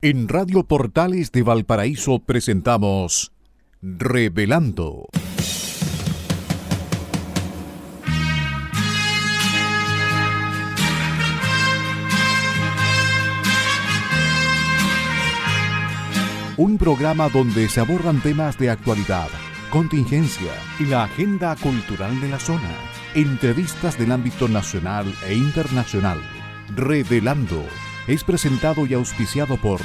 En Radio Portales de Valparaíso presentamos Revelando. Un programa donde se abordan temas de actualidad, contingencia y la agenda cultural de la zona. Entrevistas del ámbito nacional e internacional. Revelando es presentado y auspiciado por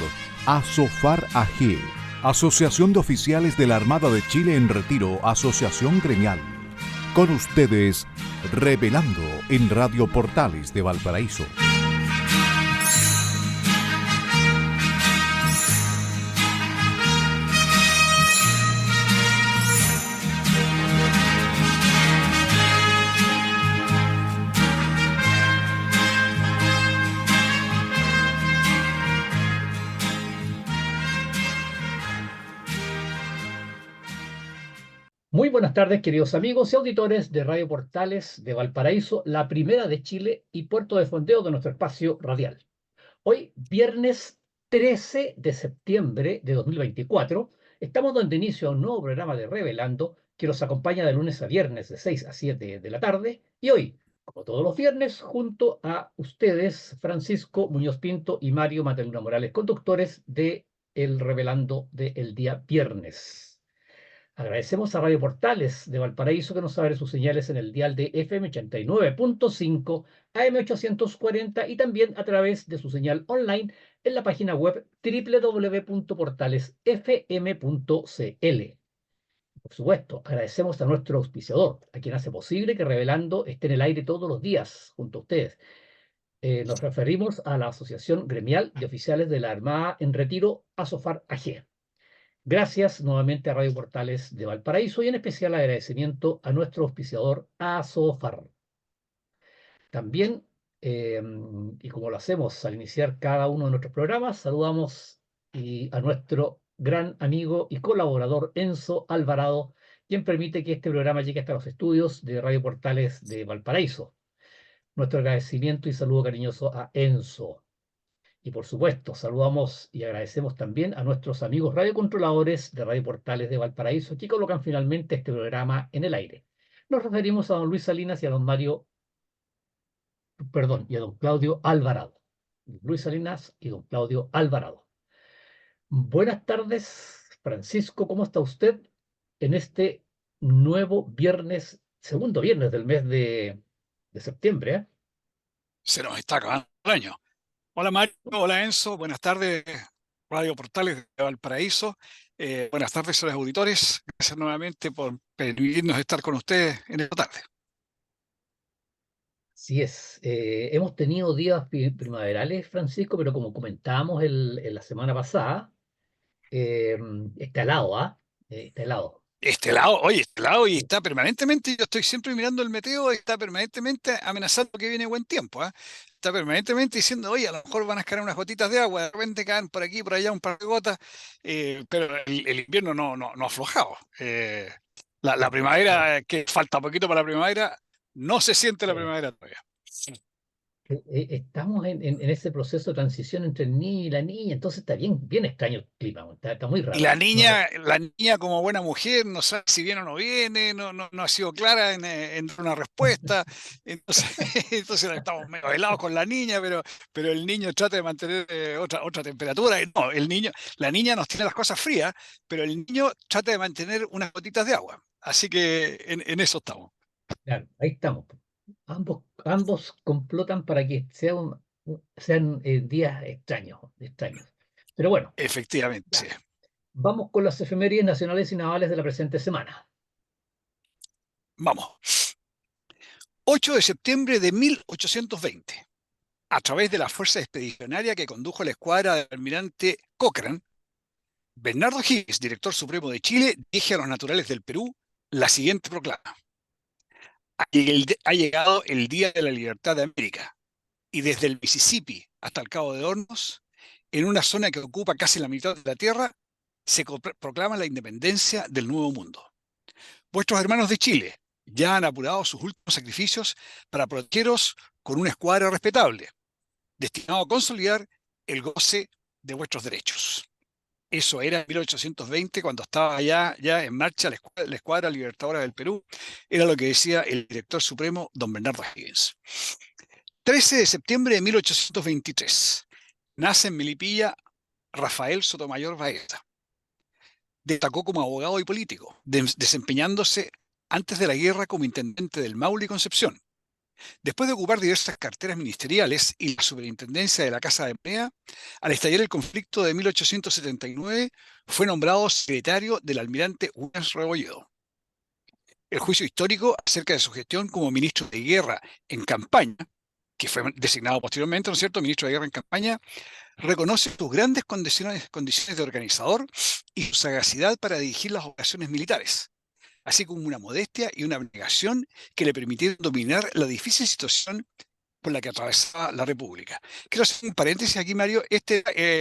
Asofar AG, Asociación de Oficiales de la Armada de Chile en Retiro, Asociación Gremial. Con ustedes, Revelando en Radio Portales de Valparaíso. Muy buenas tardes, queridos amigos y auditores de Radio Portales de Valparaíso, la primera de Chile y puerto de fondeo de nuestro espacio radial. Hoy, viernes 13 de septiembre de 2024, estamos dando inicio a un nuevo programa de Revelando que nos acompaña de lunes a viernes de 6 a 7 de la tarde. Y hoy, como todos los viernes, junto a ustedes, Francisco Muñoz Pinto y Mario Mateluna Morales, conductores de el Revelando del día viernes. Agradecemos a Radio Portales de Valparaíso que nos abre sus señales en el dial de FM 89.5, AM 840 y también a través de su señal online en la página web www.portalesfm.cl. Por supuesto, agradecemos a nuestro auspiciador, a quien hace posible que Revelando esté en el aire todos los días junto a ustedes. Nos referimos a la Asociación Gremial de Oficiales de la Armada en Retiro, Asofar AG. Gracias nuevamente a Radio Portales de Valparaíso y en especial agradecimiento a nuestro auspiciador Asofar. También, y como lo hacemos al iniciar cada uno de nuestros programas, saludamos a nuestro gran amigo y colaborador Enzo Alvarado, quien permite que este programa llegue hasta los estudios de Radio Portales de Valparaíso. Nuestro agradecimiento y saludo cariñoso a Enzo. Y por supuesto, saludamos y agradecemos también a nuestros amigos radiocontroladores de Radio Portales de Valparaíso que colocan finalmente este programa en el aire. Nos referimos a don Luis Salinas y a don y a don Claudio Alvarado. Luis Salinas y don Claudio Alvarado. Buenas tardes, Francisco, ¿cómo está usted en este nuevo viernes, segundo viernes del mes de septiembre, ¿eh? Se nos está acabando el año. Hola Mario, hola Enzo, buenas tardes, Radio Portales de Valparaíso. Buenas tardes, señores auditores. Gracias nuevamente por permitirnos estar con ustedes en esta tarde. Así es. Hemos tenido días primaverales, Francisco, pero como comentábamos en la semana pasada, está helado, ¿ah? Está helado. Este lado y está permanentemente, yo estoy siempre mirando el meteo, está permanentemente amenazando que viene buen tiempo, ¿ah? Está permanentemente diciendo, oye, a lo mejor van a caer unas gotitas de agua, de repente caen por aquí, por allá un par de gotas, pero el invierno no ha aflojado. La primavera, que falta poquito para la primavera, no se siente la primavera todavía. Estamos en ese proceso de transición entre el niño y la niña, entonces está bien extraño el clima, está muy Y raro. la niña como buena mujer no sabe si viene o no viene, no ha sido clara en dar una respuesta, entonces, entonces estamos medio helados con la niña, pero el niño trata de mantener otra temperatura. No, la niña nos tiene las cosas frías, pero el niño trata de mantener unas gotitas de agua. Así que en eso estamos. Claro, ahí estamos. Ambos complotan para que sean días extraños. Pero bueno, Efectivamente, sí. ya. Vamos con las efemérides nacionales y navales de la presente semana. Vamos. 8 de septiembre de 1820. A través de la fuerza expedicionaria que condujo la escuadra del almirante Cochrane, Bernardo Higgins, director supremo de Chile, dirige a los naturales del Perú la siguiente proclama. Ha llegado el Día de la Libertad de América, y desde el Mississippi hasta el Cabo de Hornos, en una zona que ocupa casi la mitad de la Tierra, se proclama la independencia del Nuevo Mundo. Vuestros hermanos de Chile ya han apurado sus últimos sacrificios para protegeros con una escuadra respetable, destinado a consolidar el goce de vuestros derechos. Eso era en 1820, cuando estaba ya en marcha la Escuadra Libertadora del Perú. Era lo que decía el director supremo, don Bernardo Higgins. 13 de septiembre de 1823. Nace en Melipilla Rafael Sotomayor Baeza. Destacó como abogado y político, desempeñándose antes de la guerra como intendente del Maule y Concepción. Después de ocupar diversas carteras ministeriales y la superintendencia de la Casa de Moneda, al estallar el conflicto de 1879, fue nombrado secretario del almirante Williams Rebolledo. El juicio histórico acerca de su gestión como ministro de guerra en campaña, que fue designado posteriormente, ¿no es cierto?, ministro de guerra en campaña, reconoce sus grandes condiciones de organizador y su sagacidad para dirigir las operaciones militares, así como una modestia y una abnegación que le permitieron dominar la difícil situación por la que atravesaba la República. Quiero hacer un paréntesis aquí, Mario.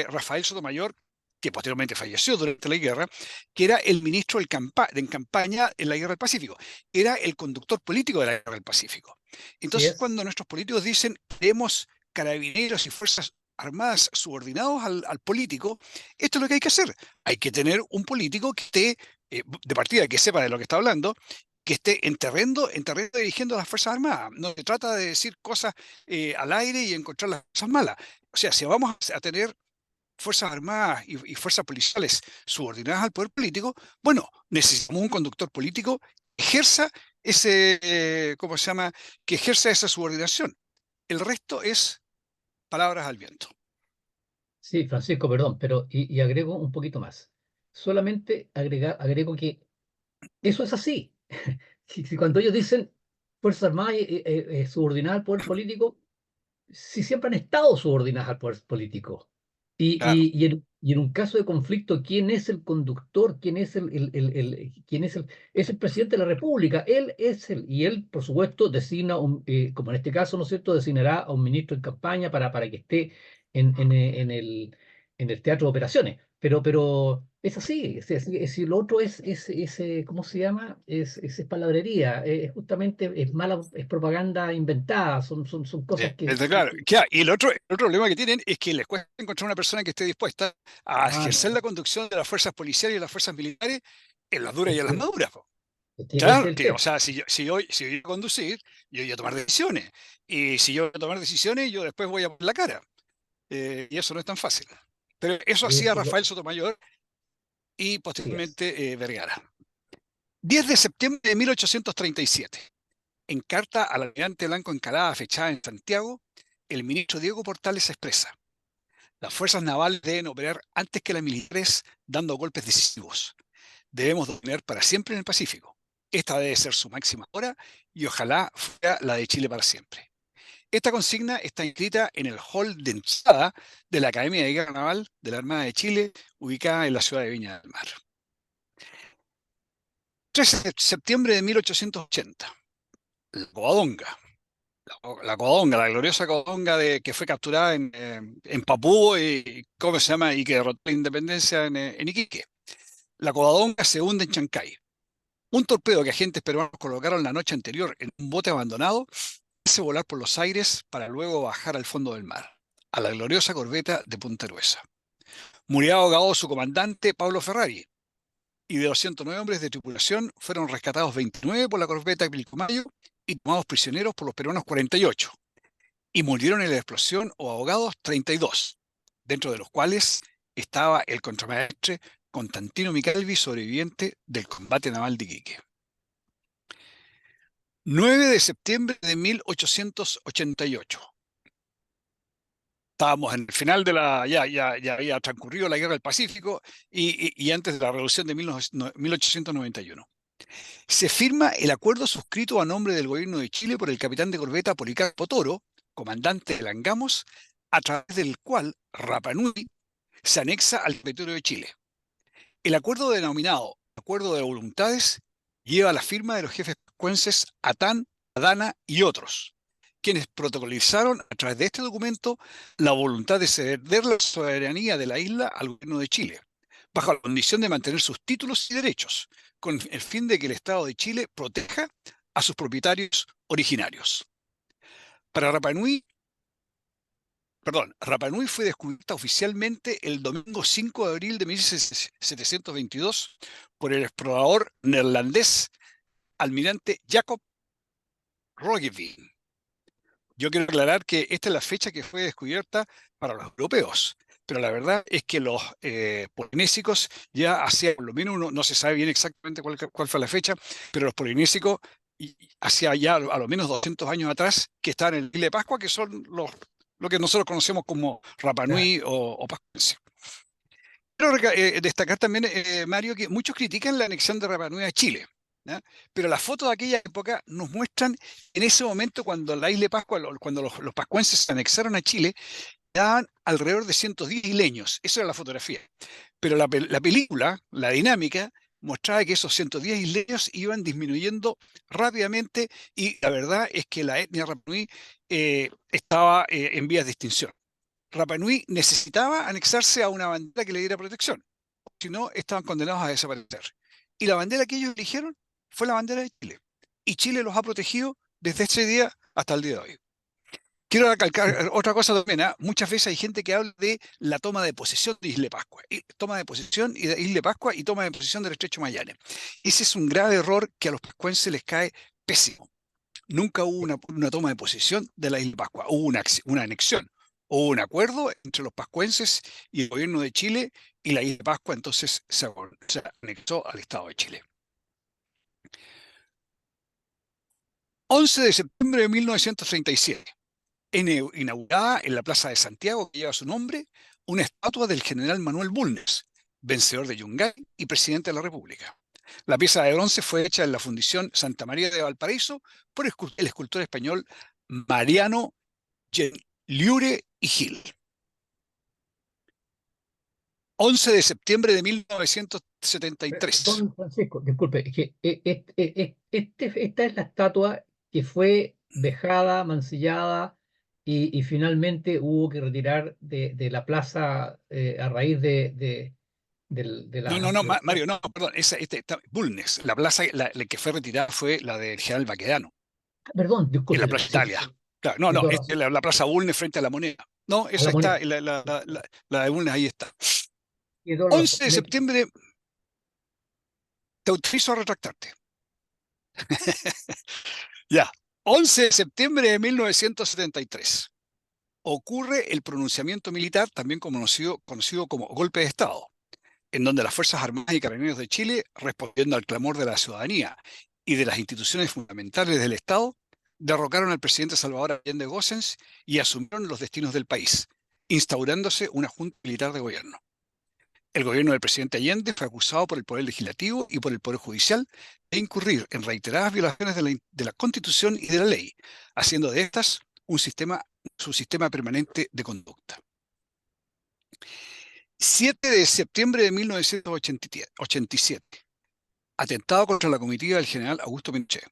Rafael Sotomayor, que posteriormente falleció durante la guerra, que era el ministro en campaña en la Guerra del Pacífico. Era el conductor político de la Guerra del Pacífico. Así Entonces, es. cuando nuestros políticos dicen queremos carabineros y fuerzas armadas subordinados al político, esto es lo que hay que hacer. Hay que tener un político que esté, de partida, que sepa de lo que está hablando, que esté en terreno dirigiendo a las Fuerzas Armadas. No se trata de decir cosas al aire y encontrar las cosas malas. O sea, si vamos a tener Fuerzas Armadas y fuerzas policiales subordinadas al poder político, bueno, necesitamos un conductor político que ejerza ¿cómo se llama? Que ejerza esa subordinación. El resto es palabras al viento. Sí, Francisco, perdón, pero y agrego un poquito más. Solamente agrego que eso es así. Si cuando ellos dicen Fuerzas Armadas subordinadas al poder político, si siempre han estado subordinadas al poder político. Claro. Y en un caso de conflicto, ¿quién es el conductor? ¿Quién es quién es es el presidente de la República? Él es y él, por supuesto, designa, como en este caso, ¿no es cierto?, designará a un ministro en campaña para que esté en el teatro de operaciones. Pero es así, si lo otro ¿cómo se llama? Es palabrería, justamente es mala, es propaganda inventada, son cosas Claro. Y el otro problema que tienen es que les cuesta encontrar una persona que esté dispuesta a Ah, ejercer la no, conducción de las fuerzas policiales y las fuerzas militares en las duras y es en las que maduras. Po. ese es Claro, el o tema. sea, si yo voy a conducir, yo voy a tomar decisiones. Y si yo voy a tomar decisiones, yo después voy a poner la cara. Y eso no es tan fácil. Pero eso Y hacía eso Rafael Sotomayor y así es. posteriormente Vergara. 10 de septiembre de 1837. En carta al almirante Blanco Encalada fechada en Santiago, el ministro Diego Portales expresa: las fuerzas navales deben operar antes que las militares, dando golpes decisivos. Debemos dominar para siempre en el Pacífico. Esta debe ser su máxima hora y ojalá fuera la de Chile para siempre. Esta consigna está inscrita en el hall de entrada de la Academia de Guerra Naval de la Armada de Chile, ubicada en la ciudad de Viña del Mar. 13 de septiembre de 1880. La Covadonga. La Covadonga, la gloriosa Covadonga que fue capturada en Papúa y, ¿cómo se llama? Y que derrotó la independencia en Iquique. La Covadonga se hunde en Chancay. Un torpedo que agentes peruanos colocaron la noche anterior en un bote abandonado hace volar por los aires para luego bajar al fondo del mar, a la gloriosa corbeta de Punta Gruesa. Murió ahogado su comandante, Pablo Ferrari, y de 209 hombres de tripulación fueron rescatados 29 por la corbeta Pilcomayo y tomados prisioneros por los peruanos 48, y murieron en la explosión o ahogados 32, dentro de los cuales estaba el contramaestre Constantino Micalvi, sobreviviente del combate naval de Iquique. 9 de septiembre de 1888. Estábamos en el final de ya había transcurrido la Guerra del Pacífico y antes de la Revolución de 1891. Se firma el acuerdo suscrito a nombre del gobierno de Chile por el capitán de corbeta Policarpo Toro, comandante de Langamos, a través del cual Rapa Nui se anexa al territorio de Chile. El acuerdo denominado Acuerdo de Voluntades lleva la firma de los jefes pascuenses Atán, Adana y otros, quienes protocolizaron a través de este documento la voluntad de ceder la soberanía de la isla al gobierno de Chile, bajo la condición de mantener sus títulos y derechos, con el fin de que el Estado de Chile proteja a sus propietarios originarios. Para Rapa Nui, Perdón, Rapa Nui fue descubierta oficialmente el domingo 5 de abril de 1722 por el explorador neerlandés almirante Jacob Roggeveen. Yo quiero aclarar que esta es la fecha que fue descubierta para los europeos, pero la verdad es que los polinésicos ya hacía, por lo menos no se sabe bien exactamente cuál fue la fecha, pero los polinésicos hacía ya a lo menos 200 años atrás que estaban en el Isla de Pascua, que son lo que nosotros conocemos como Rapa Claro. Nui o Pascuense. Quiero destacar también, Mario, que muchos critican la anexión de Rapa Nui a Chile, ¿ya? Pero las fotos de aquella época nos muestran en ese momento cuando la isla de Pascua, cuando los pascuenses se anexaron a Chile, daban alrededor de 110 isleños. Esa era la fotografía. Pero la película, la dinámica, mostraba que esos 110 isleños iban disminuyendo rápidamente y la verdad es que la etnia Rapa Nui estaba en vías de extinción. Rapa Nui necesitaba anexarse a una bandera que le diera protección, si no, estaban condenados a desaparecer. Y la bandera que ellos eligieron fue la bandera de Chile. Y Chile los ha protegido desde ese día hasta el día de hoy. Quiero recalcar otra cosa también, ¿ah? Muchas veces hay gente que habla de la toma de posesión de Isla de Pascua, y toma de posesión de Isla de Pascua y toma de posesión del Estrecho Magallanes. Ese es un grave error que a los pascuenses les cae pésimo. Nunca hubo una toma de posesión de la Isla de Pascua, hubo una anexión, hubo un acuerdo entre los pascuenses y el gobierno de Chile, y la Isla de Pascua entonces se anexó al Estado de Chile. 11 de septiembre de 1937, inaugurada en la Plaza de Santiago, que lleva su nombre, una estatua del general Manuel Bulnes, vencedor de Yungay y presidente de la República. La pieza de bronce fue hecha en la Fundición Santa María de Valparaíso por el escultor español Mariano Liure y Gil. 11 de septiembre de 1973. Don Francisco, disculpe, es que esta es la estatua que fue vejada, mancillada y finalmente hubo que retirar de la plaza a raíz de No, no, la... no, Mario, no, perdón, Bulnes, la plaza la que fue retirada fue la del general Baquedano, Perdón, en la disculpe, Plaza sí, Italia. sí, Claro, no, tiene no, toda es razón, la Plaza Bulnes frente a la Moneda. No, a esa la está, moneda, la de Bulnes ahí está. tiene toda la razón. 11 de septiembre, te autorizo a retractarte. Ya, 11 de septiembre de 1973. Ocurre el pronunciamiento militar, también conocido como golpe de Estado, en donde las Fuerzas Armadas y Carabineros de Chile, respondiendo al clamor de la ciudadanía y de las instituciones fundamentales del Estado, derrocaron al presidente Salvador Allende Gossens y asumieron los destinos del país, instaurándose una junta militar de gobierno. El gobierno del presidente Allende fue acusado por el Poder Legislativo y por el Poder Judicial de incurrir en reiteradas violaciones de la Constitución y de la ley, haciendo de estas su sistema permanente de conducta. 7 de septiembre de 1987. Atentado contra la comitiva del general Augusto Pinochet.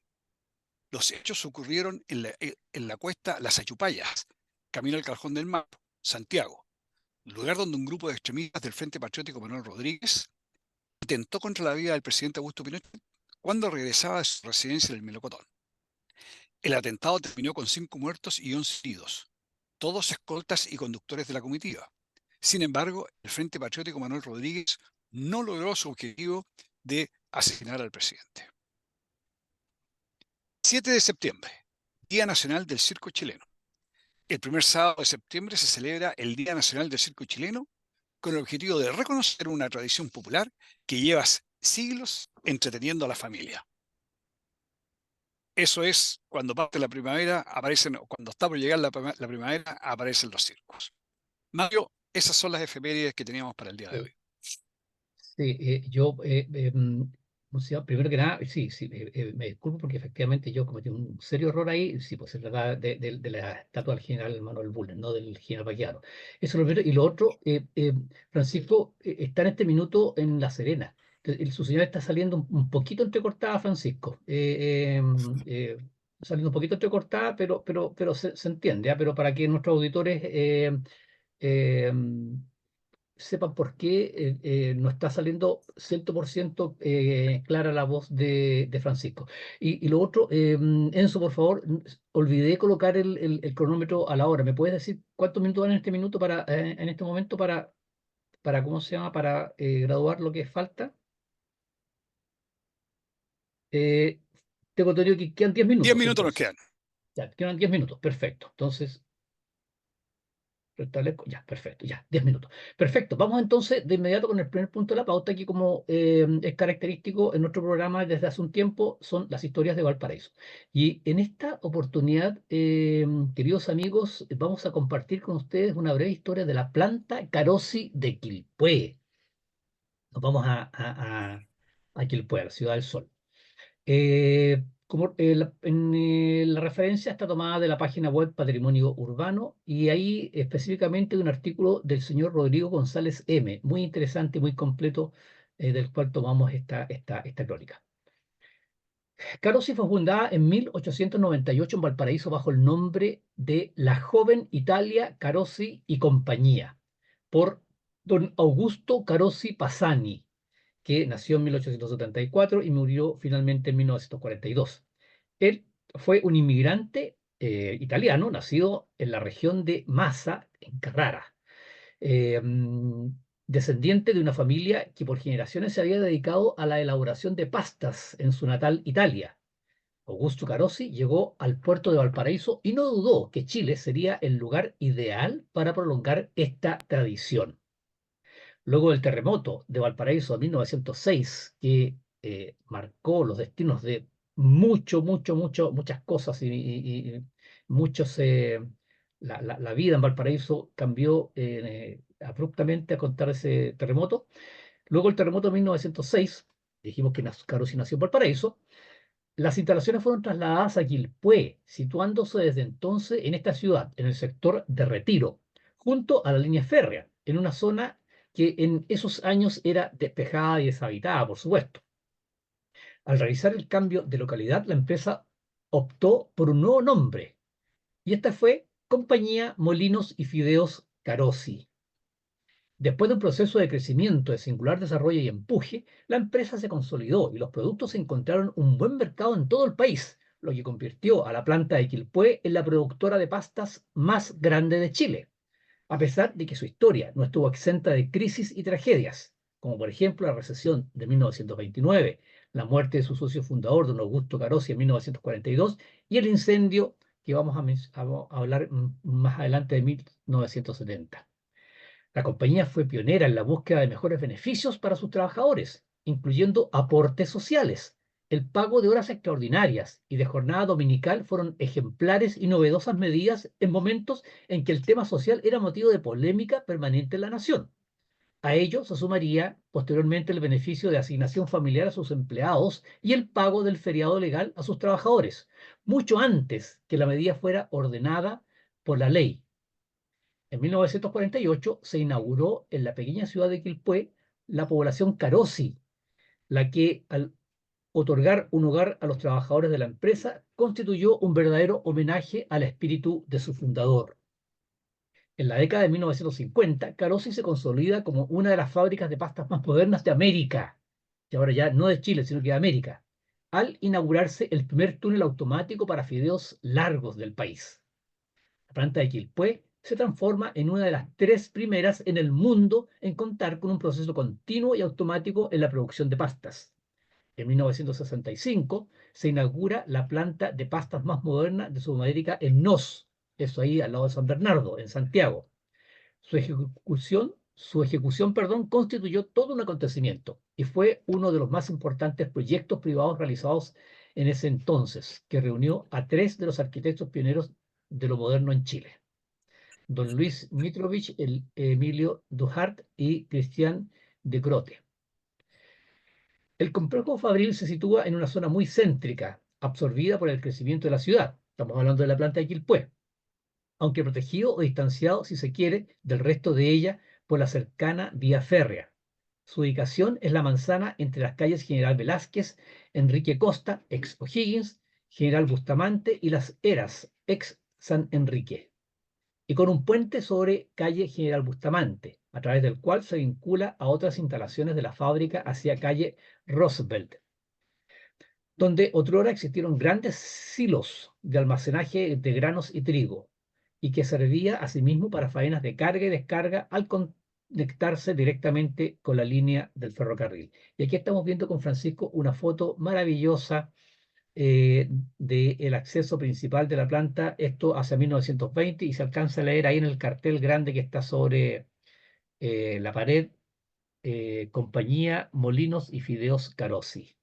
Los hechos ocurrieron en la cuesta Las Achupayas, camino al Cajón del Maipo, Santiago, lugar donde un grupo de extremistas del Frente Patriótico Manuel Rodríguez atentó contra la vida del presidente Augusto Pinochet cuando regresaba de su residencia en el Melocotón. El atentado terminó con 5 muertos y 11 heridos, todos escoltas y conductores de la comitiva. Sin embargo, el Frente Patriótico Manuel Rodríguez no logró su objetivo de asesinar al presidente. 7 de septiembre, Día Nacional del Circo Chileno. El primer sábado de septiembre se celebra el Día Nacional del Circo Chileno con el objetivo de reconocer una tradición popular que lleva siglos entreteniendo a la familia. Eso es, cuando parte la primavera, cuando está por llegar la primavera, aparecen los circos. Mario, esas son las efemérides que teníamos para el día de hoy. Sí, ¿cómo se llama? Primero que nada, sí, sí, me disculpo porque efectivamente yo cometí un serio error ahí, sí, pues se trata de la estatua del general Manuel Bulnes, no del general Baqueano. Eso es lo primero. Y lo otro, Francisco está en este minuto en La Serena. Su señora está saliendo un poquito entrecortada, Francisco. Saliendo un poquito entrecortada, pero se entiende, ¿ah? Pero para que nuestros auditores eh, sepan por qué no está saliendo 100% clara la voz de Francisco. Y lo otro, Enzo, por favor, olvidé colocar el cronómetro a la hora. ¿Me puedes decir cuántos minutos van en este minuto en este momento para ¿cómo se llama? Para graduar lo que falta. Eh, Tengo entendido que quedan 10 10 minutos, minutos nos entonces. quedan. Ya, quedan 10 minutos, perfecto. Entonces, ya, perfecto, ya, 10 minutos. Perfecto, vamos entonces de inmediato con el primer punto de la pauta, que como es característico en nuestro programa desde hace un tiempo, son las historias de Valparaíso. Y en esta oportunidad, queridos amigos, vamos a compartir con ustedes una breve historia de la planta Carosi de Quilpué. Nos vamos a Quilpué, a la Ciudad del Sol. La referencia está tomada de la página web Patrimonio Urbano y ahí específicamente de un artículo del señor Rodrigo González M., muy interesante y muy completo, del cual tomamos esta crónica. Carosi fue fundada en 1898 en Valparaíso bajo el nombre de La Joven Italia Carosi y Compañía, por don Augusto Carosi Pasani, que nació en 1874 y murió finalmente en 1942. Él fue un inmigrante italiano nacido en la región de Massa, en Carrara, eh, mm, descendiente de una familia que por generaciones se había dedicado a la elaboración de pastas en su natal Italia. Augusto Carosi llegó al puerto de Valparaíso y no dudó que Chile sería el lugar ideal para prolongar esta tradición. Luego del terremoto de Valparaíso de 1906, que marcó los destinos de muchas cosas y muchos, la vida en Valparaíso cambió abruptamente a contar ese terremoto. Luego el terremoto de 1906, dijimos que Carosi nació en Valparaíso, las instalaciones fueron trasladadas a Quilpué, situándose desde entonces en esta ciudad, en el sector de Retiro, junto a la línea férrea, en una zona que en esos años era despejada y deshabitada, por supuesto. Al realizar el cambio de localidad, la empresa optó por un nuevo nombre, y esta fue Compañía Molinos y Fideos Carosi. Después de un proceso de crecimiento de singular desarrollo y empuje, la empresa se consolidó y los productos encontraron un buen mercado en todo el país, lo que convirtió a la planta de Quilpué en la productora de pastas más grande de Chile, a pesar de que su historia no estuvo exenta de crisis y tragedias, como por ejemplo la recesión de 1929, la muerte de su socio fundador, don Augusto Carosi, en 1942, y el incendio que vamos a hablar más adelante de 1970. La compañía fue pionera en la búsqueda de mejores beneficios para sus trabajadores, incluyendo aportes sociales. El pago de horas extraordinarias y de jornada dominical fueron ejemplares y novedosas medidas en momentos en que el tema social era motivo de polémica permanente en la nación. A ello se sumaría posteriormente el beneficio de asignación familiar a sus empleados y el pago del feriado legal a sus trabajadores, mucho antes que la medida fuera ordenada por la ley. En 1948 se inauguró en la pequeña ciudad de Quilpué la población Carosi, la que al otorgar un hogar a los trabajadores de la empresa constituyó un verdadero homenaje al espíritu de su fundador. En la década de 1950, Carosi se consolida como una de las fábricas de pastas más modernas de América, y ahora ya no de Chile, sino que de América, al inaugurarse el primer túnel automático para fideos largos del país. La planta de Quilpué se transforma en una de las 3 primeras en el mundo en contar con un proceso continuo y automático en la producción de pastas. En 1965 se inaugura la planta de pastas más moderna de Sudamérica en Nos, eso ahí al lado de San Bernardo, en Santiago. Su ejecución, constituyó todo un acontecimiento y fue uno de los más importantes proyectos privados realizados en ese entonces, que reunió a 3 de los arquitectos pioneros de lo moderno en Chile: don Luis Mitrovich, Emilio Duhart y Christian de Grote. El complejo fabril se sitúa en una zona muy céntrica, absorbida por el crecimiento de la ciudad. Estamos hablando de la planta de Quilpué, aunque protegido o distanciado, si se quiere, del resto de ella por la cercana vía férrea. Su ubicación es la manzana entre las calles General Velázquez, Enrique Costa, ex O'Higgins, General Bustamante y Las Heras, ex San Enrique, y con un puente sobre calle General Bustamante, a través del cual se vincula a otras instalaciones de la fábrica hacia calle Roosevelt, donde otrora existieron grandes silos de almacenaje de granos y trigo, y que servía asimismo para faenas de carga y descarga al conectarse directamente con la línea del ferrocarril. Y aquí estamos viendo con Francisco una foto maravillosa del acceso principal de la planta, esto hacia 1920, y se alcanza a leer ahí en el cartel grande que está sobre la pared, Compañía Molinos y Fideos Carossi.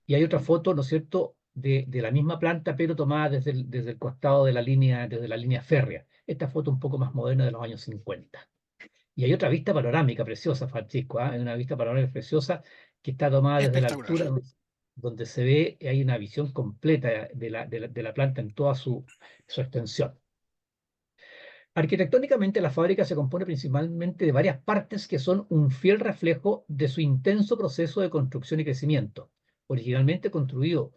Y hay otra foto, ¿no es cierto?, de la misma planta, pero tomada desde el costado desde la línea férrea. Esta foto un poco más moderna de los años 50. Y hay otra vista panorámica preciosa, Francisco, ¿ah? Hay una vista panorámica preciosa que está tomada desde la Espectacular. altura, donde se ve, hay una visión completa de la planta en toda su extensión. Arquitectónicamente, la fábrica se compone principalmente de varias partes que son un fiel reflejo de su intenso proceso de construcción y crecimiento. Originalmente construido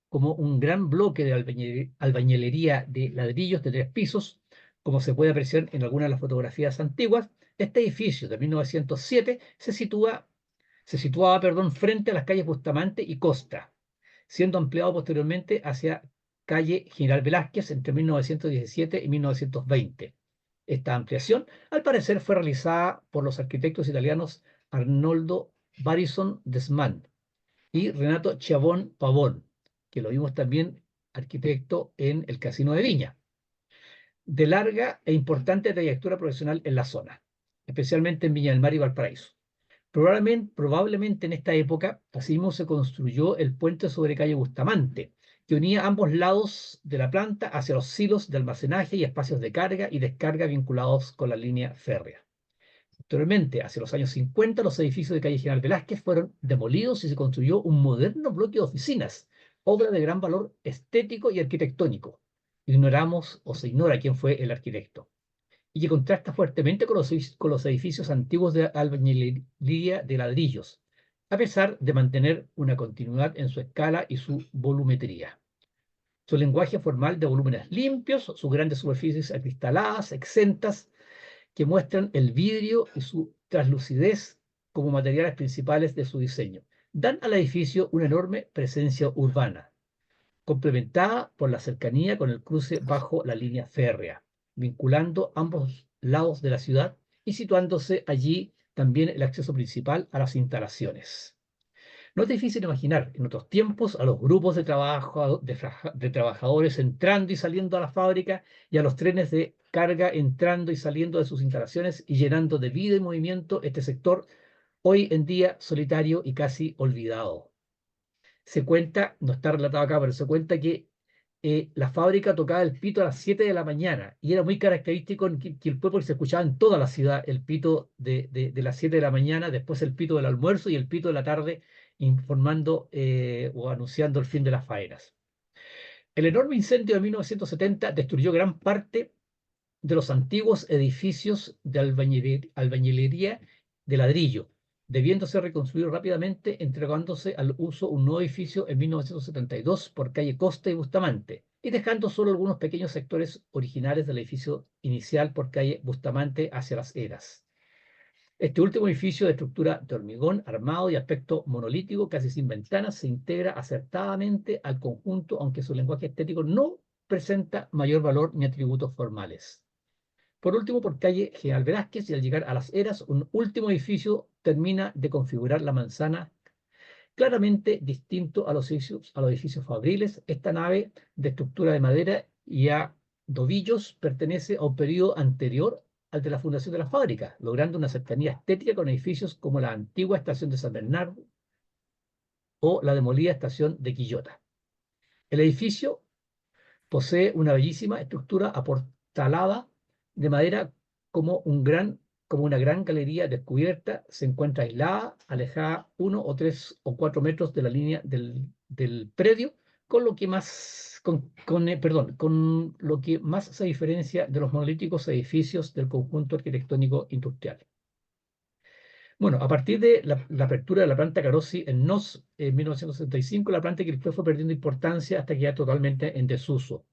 como un gran bloque de albañilería de ladrillos de 3 pisos, como se puede apreciar en algunas de las fotografías antiguas, este edificio de 1907 se situaba, frente a las calles Bustamante y Costa, siendo ampliado posteriormente hacia calle General Velázquez entre 1917 y 1920. Esta ampliación, al parecer, fue realizada por los arquitectos italianos Arnoldo Barison Desman y Renato Chiavon Pavón, que lo vimos también arquitecto en el Casino de Viña, de larga e importante trayectoria profesional en la zona, especialmente en Viña del Mar y Valparaíso. Probablemente en esta época, asimismo, se construyó el puente sobre calle Bustamante, que unía ambos lados de la planta hacia los silos de almacenaje y espacios de carga y descarga vinculados con la línea férrea. Posteriormente, hacia los años 50, los edificios de calle General Velázquez fueron demolidos y se construyó un moderno bloque de oficinas, obra de gran valor estético y arquitectónico. Ignoramos o se ignora quién fue el arquitecto, y que contrasta fuertemente con los edificios antiguos de albañilería de ladrillos, a pesar de mantener una continuidad en su escala y su volumetría. Su lenguaje formal de volúmenes limpios, sus grandes superficies acristaladas, exentas, que muestran el vidrio y su translucidez como materiales principales de su diseño, dan al edificio una enorme presencia urbana, complementada por la cercanía con el cruce bajo la línea férrea, vinculando ambos lados de la ciudad y situándose allí también el acceso principal a las instalaciones. No es difícil imaginar en otros tiempos a los grupos de trabajadores entrando y saliendo a la fábrica y a los trenes de carga entrando y saliendo de sus instalaciones y llenando de vida y movimiento este sector hoy en día solitario y casi olvidado. Se cuenta, no está relatado acá, pero se cuenta que la fábrica tocaba el pito a las 7 de la mañana y era muy característico que el pueblo se escuchaba en toda la ciudad el pito de las 7 de la mañana, después el pito del almuerzo y el pito de la tarde, informando o anunciando el fin de las faenas. El enorme incendio de 1970 destruyó gran parte de los antiguos edificios de albañilería de ladrillo, debiéndose reconstruir rápidamente, entregándose al uso un nuevo edificio en 1972 por calle Costa y Bustamante, y dejando solo algunos pequeños sectores originales del edificio inicial por calle Bustamante hacia Las Heras. Este último edificio de estructura de hormigón armado y aspecto monolítico, casi sin ventanas, se integra acertadamente al conjunto, aunque su lenguaje estético no presenta mayor valor ni atributos formales. Por último, por calle General Velázquez y al llegar a Las Heras, un último edificio termina de configurar la manzana, claramente distinto a los edificios fabriles. Esta nave de estructura de madera y adobillos pertenece a un periodo anterior al de la fundación de la fábrica, logrando una cercanía estética con edificios como la antigua estación de San Bernardo o la demolida estación de Quillota. El edificio posee una bellísima estructura aportalada de madera como una gran galería descubierta, se encuentra aislada, alejada 1 o 3 o 4 metros de la línea del predio, con lo que más se diferencia de los monolíticos edificios del conjunto arquitectónico industrial. Bueno, a partir de la apertura de la planta Carossi en NOS en 1965, la planta Quilpué fue perdiendo importancia hasta quedar totalmente en desuso.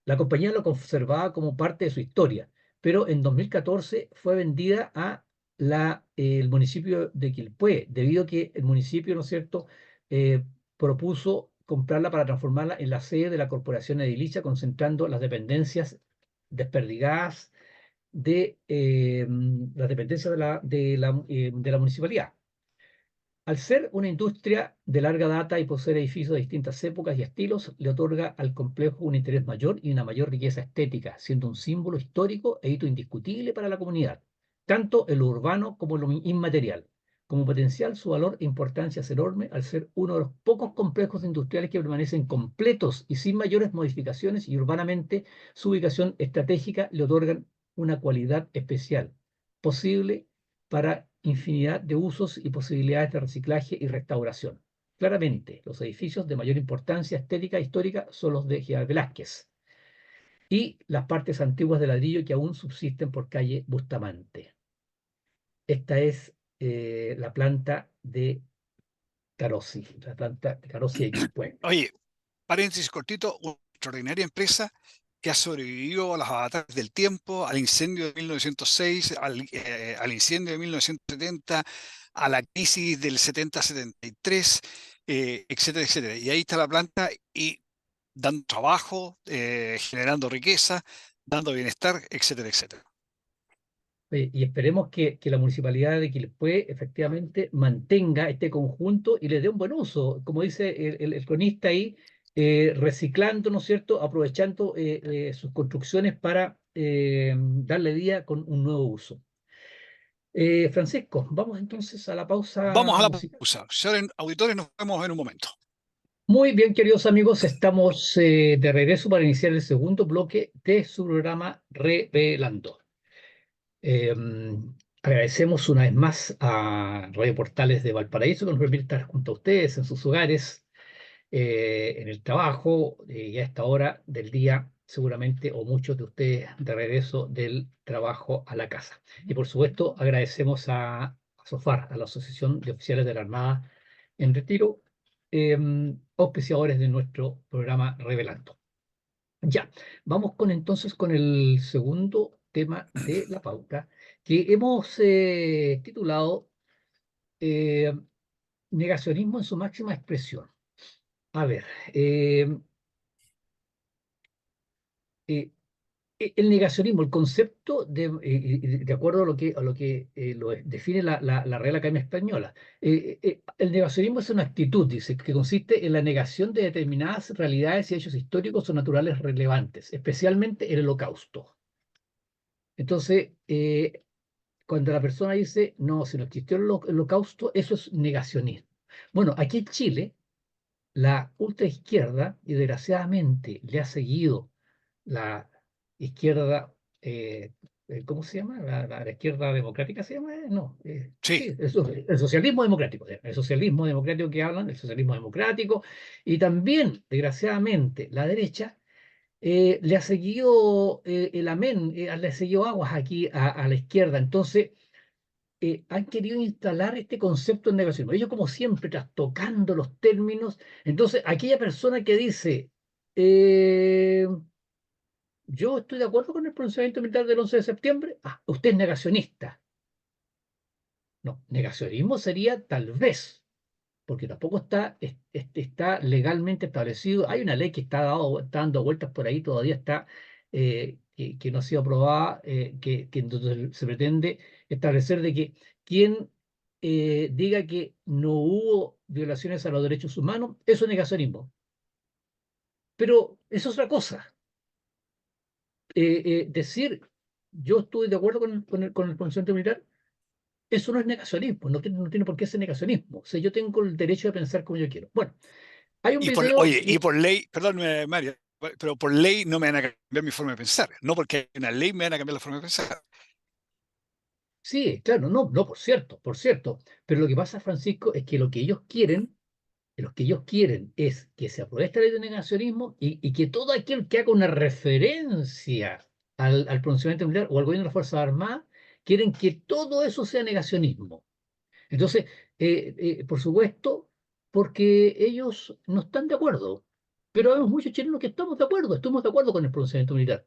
La compañía lo conservaba como parte de su historia, pero en 2014 fue vendida a el municipio de Quilpué, debido a que el municipio, ¿no es cierto?, propuso comprarla para transformarla en la sede de la corporación edilicia, concentrando las dependencias desperdigadas de las dependencias de la municipalidad. Al ser una industria de larga data y poseer edificios de distintas épocas y estilos, le otorga al complejo un interés mayor y una mayor riqueza estética, siendo un símbolo histórico e hito indiscutible para la comunidad, tanto en lo urbano como en lo inmaterial. Como potencial, su valor e importancia es enorme al ser uno de los pocos complejos industriales que permanecen completos y sin mayores modificaciones, y urbanamente su ubicación estratégica le otorgan una cualidad especial, posible para infinidad de usos y posibilidades de reciclaje y restauración. Claramente, los edificios de mayor importancia estética e histórica son los de General Velázquez y las partes antiguas de ladrillo que aún subsisten por calle Bustamante. Esta es la planta de Carossi, la planta de Carossi de Quilpué. Oye, paréntesis cortito, una extraordinaria empresa que ha sobrevivido a las avatares del tiempo, al incendio de 1906, al incendio de 1970, a la crisis del 70-73, etcétera, etcétera. Y ahí está la planta y dando trabajo, generando riqueza, dando bienestar, etcétera, etcétera. Y esperemos que la municipalidad de Quilpué efectivamente mantenga este conjunto y le dé un buen uso, como dice el cronista ahí, reciclando, ¿no es cierto?, aprovechando sus construcciones para darle vida con un nuevo uso. Francisco, vamos entonces a la Vamos pausa a la musical. pausa. Señores auditores, nos vemos en un momento. Muy bien, queridos amigos, estamos de regreso para iniciar el segundo bloque de su programa Revelando. Eh, Agradecemos una vez más a Radio Portales de Valparaíso que nos permite estar junto a ustedes en sus hogares, en el trabajo, y a esta hora del día, seguramente, o muchos de ustedes de regreso del trabajo a la casa. Y por supuesto, agradecemos a SOFAR, a la Asociación de Oficiales de la Armada en Retiro, auspiciadores de nuestro programa Revelando. Ya, vamos entonces con el segundo tema de la pauta, que hemos titulado eh, Negacionismo en su máxima expresión. A ver, eh, el negacionismo, el concepto de acuerdo a lo que lo define la Real Academia Española, el negacionismo es una actitud, dice, que consiste en la negación de determinadas realidades y hechos históricos o naturales relevantes, especialmente el Holocausto. Entonces, cuando la persona dice, no, si no existió el Holocausto, eso es negacionismo. Bueno, aquí en Chile, la ultraizquierda, y desgraciadamente le ha seguido la izquierda, ¿cómo se llama? La izquierda democrática se llama, no, Sí, sí, el socialismo democrático, el socialismo democrático que hablan, el socialismo democrático, y también, desgraciadamente, la derecha le ha seguido el amén, le ha seguido aguas aquí a la izquierda. Entonces, han querido instalar este concepto de negacionismo. Ellos, como siempre, trastocando los términos. Entonces, aquella persona que dice, eh, yo estoy de acuerdo con el pronunciamiento militar del 11 de septiembre, usted es negacionista. No, negacionismo sería tal vez, porque tampoco está legalmente establecido. Hay una ley que está dando vueltas por ahí, todavía está, que no ha sido aprobada, que entonces se pretende establecer de que quien diga que no hubo violaciones a los derechos humanos, eso es negacionismo. Pero eso es otra cosa. Decir yo estoy de acuerdo con el pronunciamiento militar, eso no es negacionismo, no tiene por qué ser negacionismo. O sea, yo tengo el derecho de pensar como yo quiero. Bueno, hay un video. oye, y por ley, perdón, Mario, pero por ley no me van a cambiar mi forma de pensar. No porque hay una ley me van a cambiar la forma de pensar. Sí, claro, no, no, por cierto. Pero lo que pasa, Francisco, es que lo que ellos quieren es que se apruebe esta ley de negacionismo y que todo aquel que haga una referencia al pronunciamiento militar o al gobierno de las Fuerzas Armadas, quieren que todo eso sea negacionismo. Entonces, por supuesto, porque ellos no están de acuerdo. pero hay muchos chilenos que estamos de acuerdo con el pronunciamiento militar.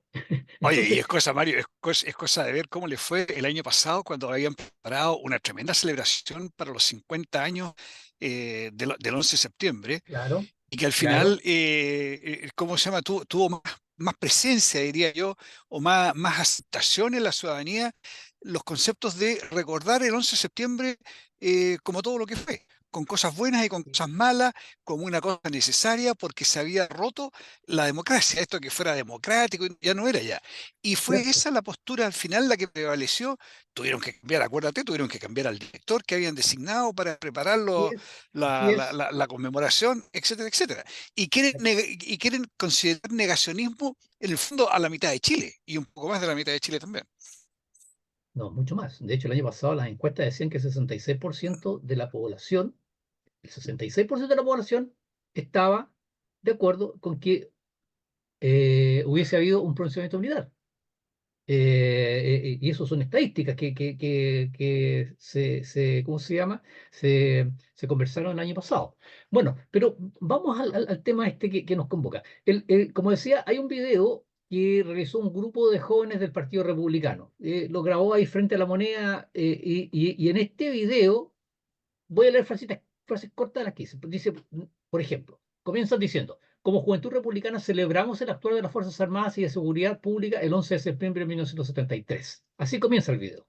Oye, y Entonces, es cosa, Mario, es cosa de ver cómo le fue el año pasado cuando habían preparado una tremenda celebración para los 50 años del 11 de septiembre, claro, y que al claro, final, ¿cómo se llama? Tuvo más presencia, diría yo, o más aceptación en la ciudadanía, los conceptos de recordar el 11 de septiembre como todo lo que fue, con cosas buenas y con sí, cosas malas, como una cosa necesaria porque se había roto la democracia, esto que fuera democrático ya no era ya. Y fue cierto. esa la postura al final la que prevaleció. Tuvieron que cambiar, acuérdate, tuvieron que cambiar al director que habían designado para Así prepararlo es, así la, la- es. la- la conmemoración, etcétera, etcétera. Y quieren considerar negacionismo en el fondo a la mitad de Chile y un poco más de la mitad de Chile también. No, mucho más. De hecho, el año pasado las encuestas decían que el 66% de la población, el 66% de la población estaba de acuerdo con que hubiese habido un pronunciamiento militar. Y eso son estadísticas que ¿cómo se llama? Se conversaron el año pasado. Bueno, pero vamos al tema este que nos convoca. Como decía, hay un video que realizó un grupo de jóvenes del Partido Republicano. Lo grabó ahí frente a la moneda y en este video voy a leer frases cortas de las que dice. Dice, por ejemplo, comienzan diciendo, como Juventud Republicana celebramos el actuar de las Fuerzas Armadas y de Seguridad Pública el 11 de septiembre de 1973. Así comienza el video.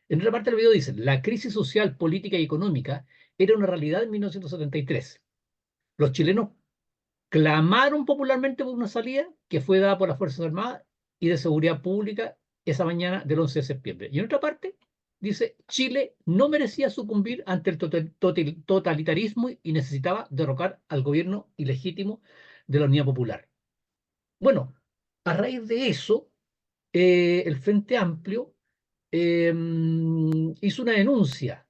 En otra parte del video dice, la crisis social, política y económica era una realidad en 1973. Los chilenos clamaron popularmente por una salida que fue dada por las Fuerzas Armadas y de Seguridad Pública esa mañana del 11 de septiembre. Y en otra parte dice, Chile no merecía sucumbir ante el totalitarismo y necesitaba derrocar al gobierno ilegítimo de la Unidad Popular. Bueno, a raíz de eso, el Frente Amplio hizo una denuncia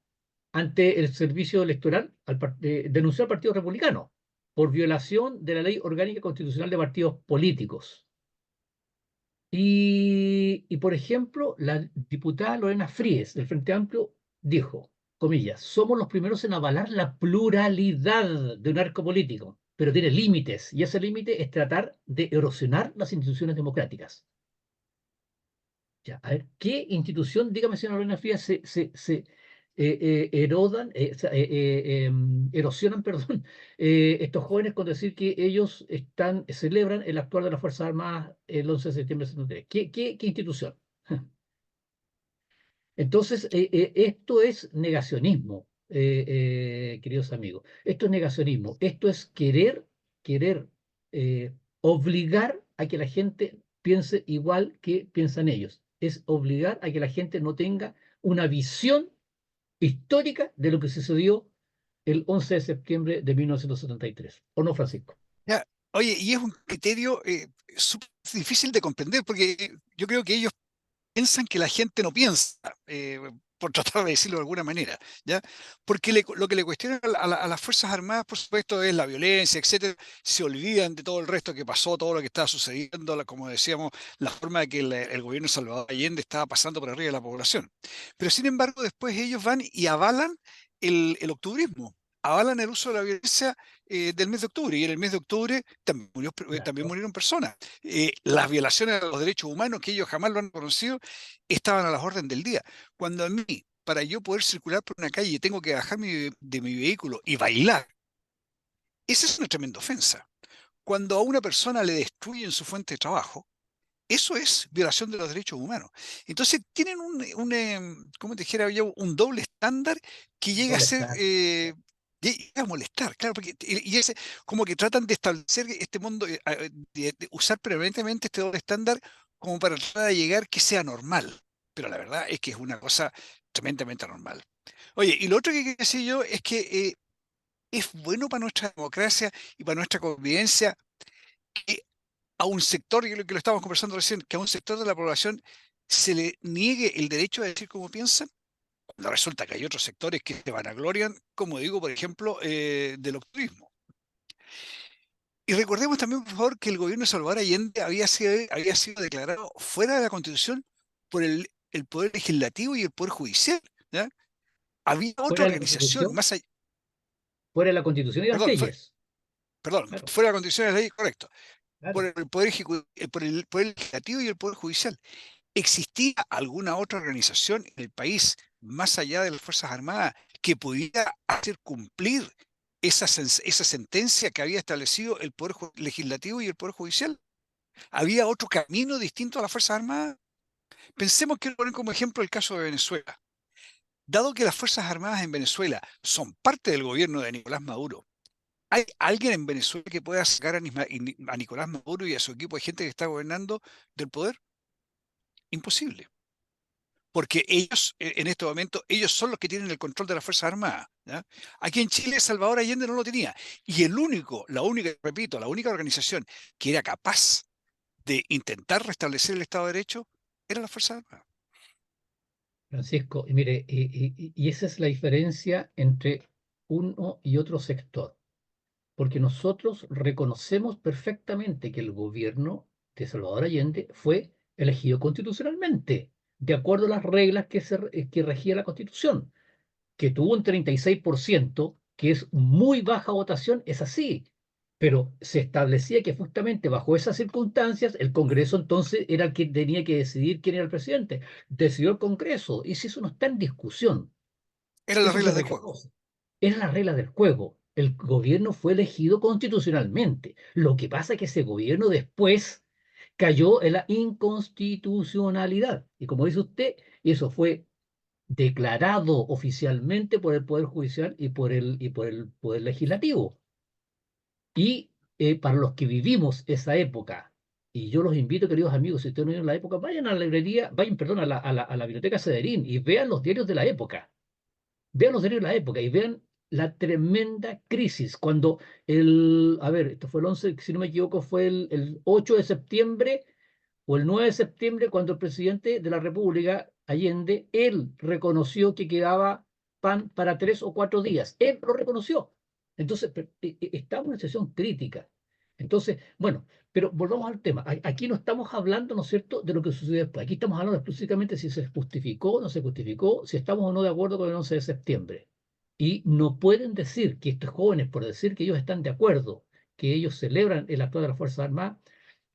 ante el servicio electoral, denunció al Partido Republicano por violación de la Ley Orgánica Constitucional de Partidos Políticos. Por ejemplo, la diputada Lorena Fríes del Frente Amplio dijo, comillas, somos los primeros en avalar la pluralidad de un arco político, pero tiene límites, y ese límite es tratar de erosionar las instituciones democráticas. Ya, a ver, ¿qué institución, dígame, señora Lorena Frías, erosionan, perdón, estos jóvenes con decir que ellos celebran el actuar de las Fuerzas Armadas el 11 de septiembre de 73? ¿Qué institución? Entonces, esto es negacionismo, queridos amigos. Esto es negacionismo. Esto es querer obligar a que la gente piense igual que piensan ellos. Es obligar a que la gente no tenga una visión histórica de lo que sucedió el 11 de septiembre de 1973. ¿O no, Francisco? Ya, oye, y es un criterio súper difícil de comprender porque yo creo que ellos piensan que la gente no piensa, por tratar de decirlo de alguna manera, ¿ya? Porque lo que le cuestionan a las Fuerzas Armadas, por supuesto, es la violencia, etcétera. Se olvidan de todo el resto que pasó, todo lo que estaba sucediendo, como decíamos, la forma de que el gobierno de Salvador Allende estaba pasando por arriba de la población. Pero sin embargo, después ellos van y avalan el octubrismo. Avalan el uso de la violencia del mes de octubre, y en el mes de octubre también Claro. murieron personas. Las violaciones a los derechos humanos, que ellos jamás lo han conocido, estaban a las órdenes del día. Cuando a mí, para yo poder circular por una calle, tengo que bajar de mi vehículo y bailar, esa es una tremenda ofensa. Cuando a una persona le destruyen su fuente de trabajo, eso es violación de los derechos humanos. Entonces tienen ¿cómo te dijera yo? Un doble estándar que llega a ser, Molestar. llega a molestar, claro, porque y ese, como que tratan de establecer este mundo, de usar permanentemente este doble estándar como para tratar de llegar que sea normal. Pero la verdad es que es una cosa tremendamente anormal. Oye, y lo otro que quiero decir yo es que es bueno para nuestra democracia y para nuestra convivencia que a un sector, y lo que lo estábamos conversando recién, que a un sector de la población se le niegue el derecho a decir cómo piensan, cuando resulta que hay otros sectores que se vanaglorian, como digo, por ejemplo, del octubrismo. Y recordemos también, por favor, que el gobierno de Salvador Allende había sido declarado fuera de la Constitución por el Poder Legislativo y el Poder Judicial, ¿ya? Había otra Fuera de la organización, Constitución, más allá, fuera de la Constitución y las perdón, leyes. perdón, Claro, fuera de condiciones de ley, correcto, por claro. el poder por el legislativo y el poder judicial. ¿Existía alguna otra organización en el país, más allá de las Fuerzas Armadas, que pudiera hacer cumplir esa sentencia que había establecido el poder legislativo y el poder judicial? ¿Había otro camino distinto a las Fuerzas Armadas? Pensemos, quiero poner como ejemplo el caso de Venezuela. Dado que las Fuerzas Armadas en Venezuela son parte del gobierno de Nicolás Maduro, ¿hay alguien en Venezuela que pueda sacar a Nicolás Maduro y a su equipo de gente que está gobernando del poder? Imposible. Porque ellos, en este momento, ellos son los que tienen el control de las Fuerzas Armadas. ¿Ya? Aquí en Chile, Salvador Allende no lo tenía. Y repito, la única organización que era capaz de intentar restablecer el Estado de Derecho era las Fuerzas Armadas. Francisco, y mire, y esa es la diferencia entre uno y otro sector, porque nosotros reconocemos perfectamente que el gobierno de Salvador Allende fue elegido constitucionalmente, de acuerdo a las reglas que regía la Constitución, que tuvo un 36%, que es muy baja votación, es así, pero se establecía que justamente bajo esas circunstancias el Congreso entonces era el que tenía que decidir quién era el presidente. Decidió el Congreso, y si eso no está en discusión, Eran las eso se reglas del juego. reconoce. Es la regla del juego. El gobierno fue elegido constitucionalmente. Lo que pasa es que ese gobierno después cayó en la inconstitucionalidad. Y como dice usted, eso fue declarado oficialmente por el Poder Judicial y por el Poder Legislativo. Y para los que vivimos esa época, y yo los invito, queridos amigos, si ustedes no vieron la época, vayan a la librería, vayan, perdón, a la biblioteca Sederín y vean los diarios de la época. Vean los diarios de la época y vean la tremenda crisis cuando a ver, esto fue el 11, si no me equivoco, fue el 8 de septiembre o el 9 de septiembre, cuando el presidente de la República, Allende, él reconoció que quedaba pan para 3 o 4 días. Él lo reconoció. Entonces, estamos en una situación crítica. Entonces, bueno, pero volvamos al tema. Aquí no estamos hablando, ¿no es cierto?, de lo que sucedió después. Aquí estamos hablando específicamente si se justificó o no se justificó, si estamos o no de acuerdo con el 11 de septiembre. Y no pueden decir que estos jóvenes, por decir que ellos están de acuerdo, que ellos celebran el actuar de las Fuerzas Armadas,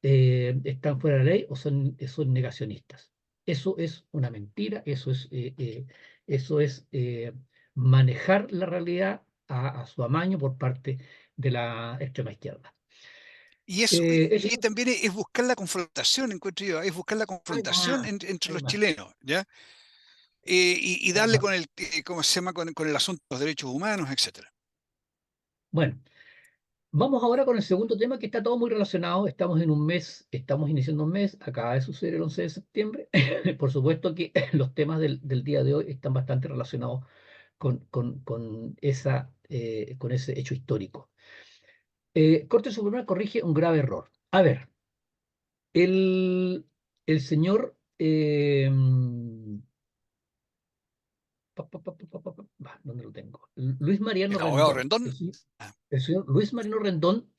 están fuera de la ley o son negacionistas. Eso es una mentira, eso es manejar la realidad a su amaño por parte de la extrema izquierda. Y eso, y Eso, también es buscar la confrontación, encuentro yo, es buscar la confrontación además, entre los además, chilenos, ¿ya? Y darle además. con ¿cómo se llama? Con el asunto de los derechos humanos, etcétera. Bueno, vamos ahora con el segundo tema, que está todo muy relacionado. Estamos en un mes, estamos iniciando un mes, acaba de suceder el 11 de septiembre. Por supuesto que los temas del día de hoy están bastante relacionados con ese hecho histórico. Corte Suprema corrige un grave error. A ver, el señor ¿dónde lo tengo? Luis Mariano El abogado Rendón. Rendón, ah, El señor Luis Mariano Rendón,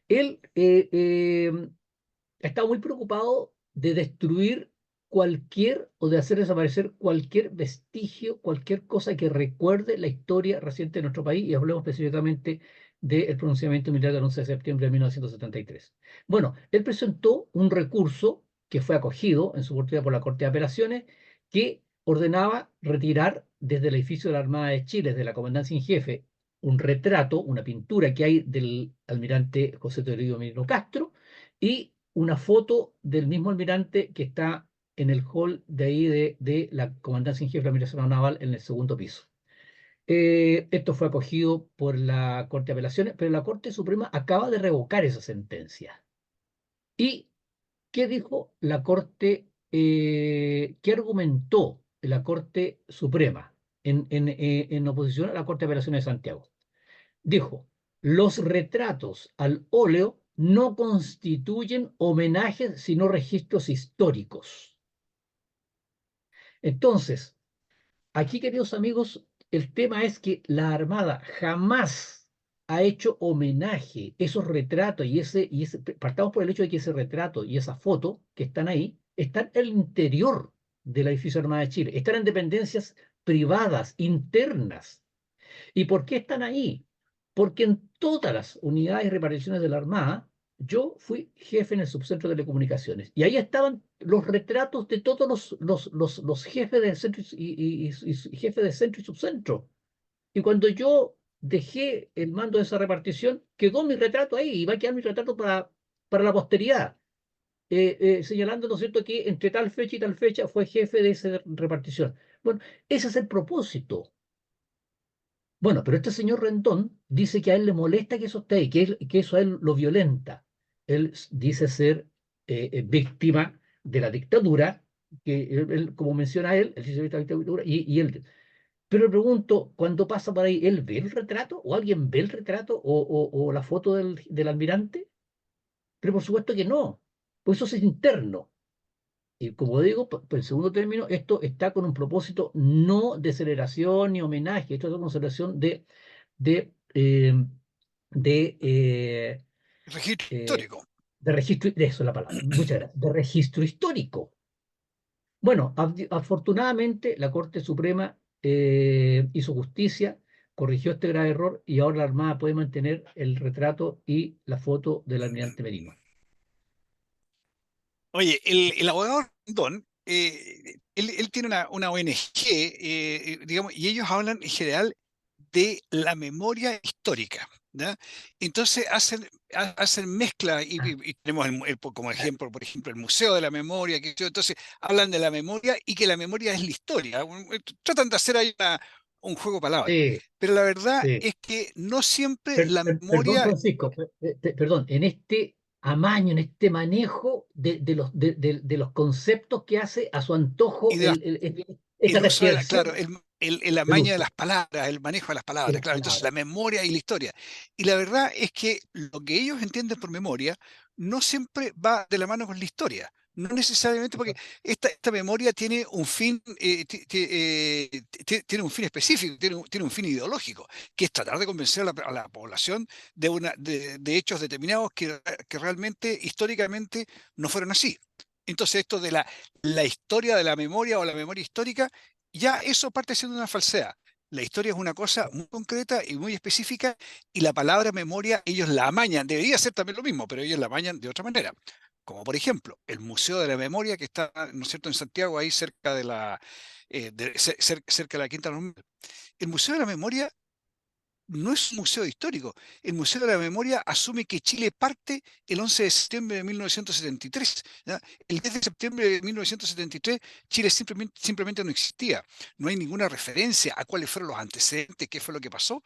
él ha estado muy preocupado de destruir cualquier o de hacer desaparecer cualquier vestigio, cualquier cosa que recuerde la historia reciente de nuestro país, y hablemos específicamente del pronunciamiento militar del 11 de septiembre de 1973. Bueno, él presentó un recurso que fue acogido en su oportunidad por la Corte de Apelaciones, que ordenaba retirar desde el edificio de la Armada de Chile, de la Comandancia en Jefe, un retrato, una pintura que hay del almirante José Teodoro Merino Castro, y una foto del mismo almirante que está en el hall de ahí de la Comandancia en Jefe de la Administración Naval, en el segundo piso. Esto fue acogido por la Corte de Apelaciones, pero la Corte Suprema acaba de revocar esa sentencia. ¿Y qué dijo la Corte? ¿Qué argumentó la Corte Suprema en oposición a la Corte de Apelaciones de Santiago? Dijo: los retratos al óleo no constituyen homenajes, sino registros históricos. Entonces, aquí, queridos amigos, el tema es que la Armada jamás ha hecho homenaje. Esos retratos partamos por el hecho de que ese retrato y esa foto que están ahí están en el interior del edificio Armada de Chile, están en dependencias privadas, internas. ¿Y por qué están ahí? porque en todas las unidades y reparticiones de la Armada, yo fui jefe en el subcentro de telecomunicaciones. Y ahí estaban los retratos de todos los jefes de centro y jefes de centro y subcentro. Y cuando yo dejé el mando de esa repartición, quedó mi retrato ahí y va a quedar mi retrato para la posteridad, señalando, ¿no es cierto?, que entre tal fecha y tal fecha fue jefe de esa repartición. Bueno, ese es el propósito. Bueno, pero este señor Rendón dice que a él le molesta que eso esté ahí, que eso a él lo violenta. Él dice ser víctima de la dictadura, que como menciona él dice víctima de la dictadura, y él. Pero le pregunto, cuando pasa por ahí, ¿él ve el retrato? ¿O alguien ve el retrato? ¿O la foto del almirante? Pero por supuesto que no, pues eso es interno. Y como digo, en segundo término, esto está con un propósito no de celebración ni homenaje, esto es una celebración de, eh, de, eh, Registro eh, histórico. de registro, de eso es la palabra, muchas gracias, de registro histórico. Bueno, afortunadamente la Corte Suprema hizo justicia, corrigió este grave error y ahora la Armada puede mantener el retrato y la foto del almirante Merino. Oye, el abogado Rondón, él tiene una ONG, digamos, y ellos hablan en general de la memoria histórica, ¿ya? Entonces hacen mezcla Ah, y tenemos como ejemplo, por ejemplo, el Museo de la Memoria, entonces hablan de la memoria y que la memoria es la historia. Tratan de hacer ahí un juego de palabras. sí, Pero la verdad sí. es que no siempre la Perdón, memoria Francisco, perdón, en este amaño, en este manejo de los conceptos que hace a su y antojo de esta el uso de tergiversación el del amaño de uso las palabras, el manejo de las de palabras, las claro, entonces la palabras. memoria y la historia. Y la verdad es que lo que ellos entienden por memoria no siempre va de la mano con la historia. No necesariamente porque esta memoria tiene un fin, tiene un fin específico, tiene un fin ideológico, que es tratar de convencer a la población de hechos determinados que realmente, históricamente, no fueron así. Entonces, esto de la historia de la memoria o la memoria histórica, ya eso parte siendo una falsedad. La historia es una cosa muy concreta y muy específica y la palabra memoria ellos la amañan. Debería ser también lo mismo, pero ellos la amañan de otra manera. Como por ejemplo, el Museo de la Memoria que está, ¿no es cierto?, en Santiago, ahí cerca de cerca de la Quinta Normal. El Museo de la Memoria no es un museo histórico. El Museo de la Memoria asume que Chile parte el 11 de septiembre de 1973. ¿Ya? El 10 de septiembre de 1973, Chile simplemente no existía. No hay ninguna referencia a cuáles fueron los antecedentes, qué fue lo que pasó,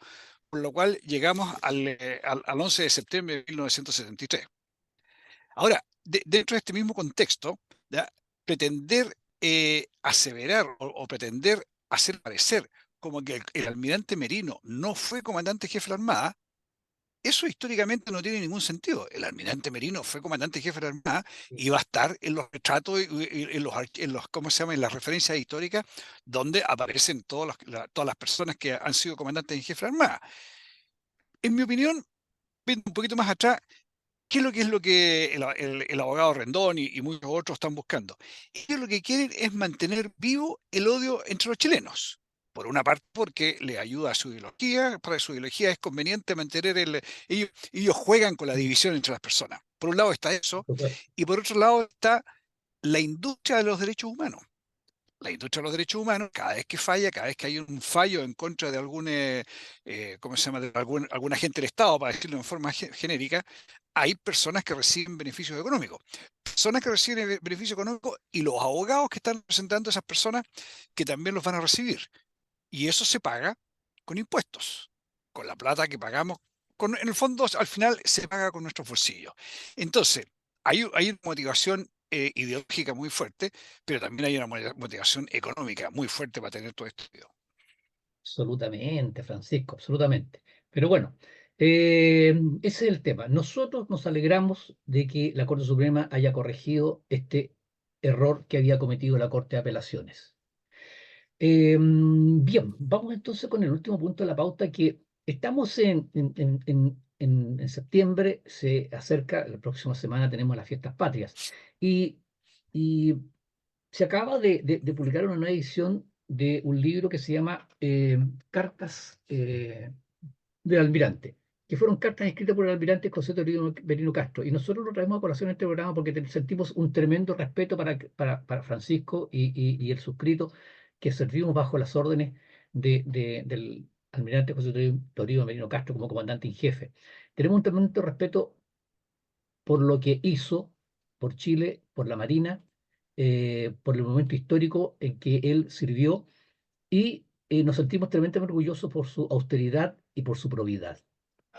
por lo cual llegamos al 11 de septiembre de 1973. Ahora, dentro de este mismo contexto, ¿ya? Pretender aseverar o pretender hacer parecer como que el almirante Merino no fue comandante jefe de la Armada, eso históricamente no tiene ningún sentido. El almirante Merino fue comandante jefe de la Armada y va a estar en los retratos y ¿cómo se llama?, en las referencias históricas donde aparecen todas las personas que han sido comandantes en jefe de la Armada. En mi opinión, viendo un poquito más atrás, ¿qué es lo que el abogado Rendón y muchos otros están buscando? Ellos lo que quieren es mantener vivo el odio entre los chilenos. Por una parte, porque le ayuda a su ideología, para su ideología es conveniente mantener ellos juegan con la división entre las personas. Por un lado está eso, Por supuesto. y por otro lado está la industria de los derechos humanos. La industria de los derechos humanos, cada vez que falla, cada vez que hay un fallo en contra de ¿cómo se llama?, de algún agente del Estado, para decirlo en forma genérica, hay personas que reciben beneficios económicos. Personas que reciben beneficios económicos y los abogados que están representando a esas personas que también los van a recibir. Y eso se paga con impuestos, con la plata que pagamos. En el fondo, al final, se paga con nuestros bolsillos. Entonces, hay una motivación ideológica muy fuerte, pero también hay una motivación económica muy fuerte para tener todo esto. Absolutamente, Francisco, absolutamente. Pero bueno, ese es el tema. Nosotros nos alegramos de que la Corte Suprema haya corregido este error que había cometido la Corte de Apelaciones. Bien, vamos entonces con el último punto de la pauta, que estamos en septiembre, se acerca, la próxima semana tenemos las fiestas patrias, y, y se acaba de publicar una nueva edición de un libro que se llama Cartas del Almirante. que fueron cartas escritas por el almirante José Toribio Merino Castro. Y nosotros lo traemos a colación en este programa porque sentimos un tremendo respeto para Francisco y el suscrito, que servimos bajo las órdenes del almirante José Toribio Merino Castro como comandante en jefe. Tenemos un tremendo respeto por lo que hizo por Chile, por la Marina, por el momento histórico en que él sirvió, y nos sentimos tremendamente orgullosos por su austeridad y por su probidad.